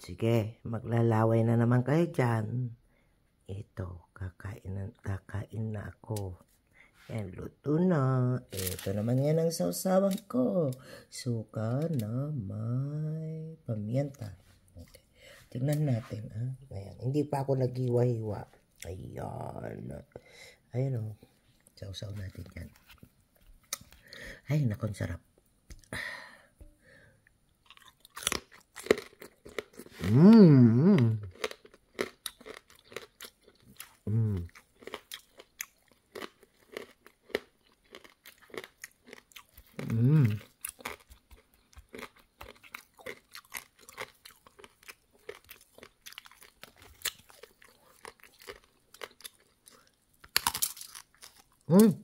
Sige, maglalaway na naman kayo dyan. Ito, kakain na ako. Yan, luto na. Ito naman yan ang sausawan ko. Suka na may pamienta. Okay. Tingnan natin. Ayan. Hindi pa ako naghiwa-hiwa. Ayan. Ayan o. Sausaw natin yan. Ay, naku, sarap. Mmm. Mmm. Mmm. Mmm.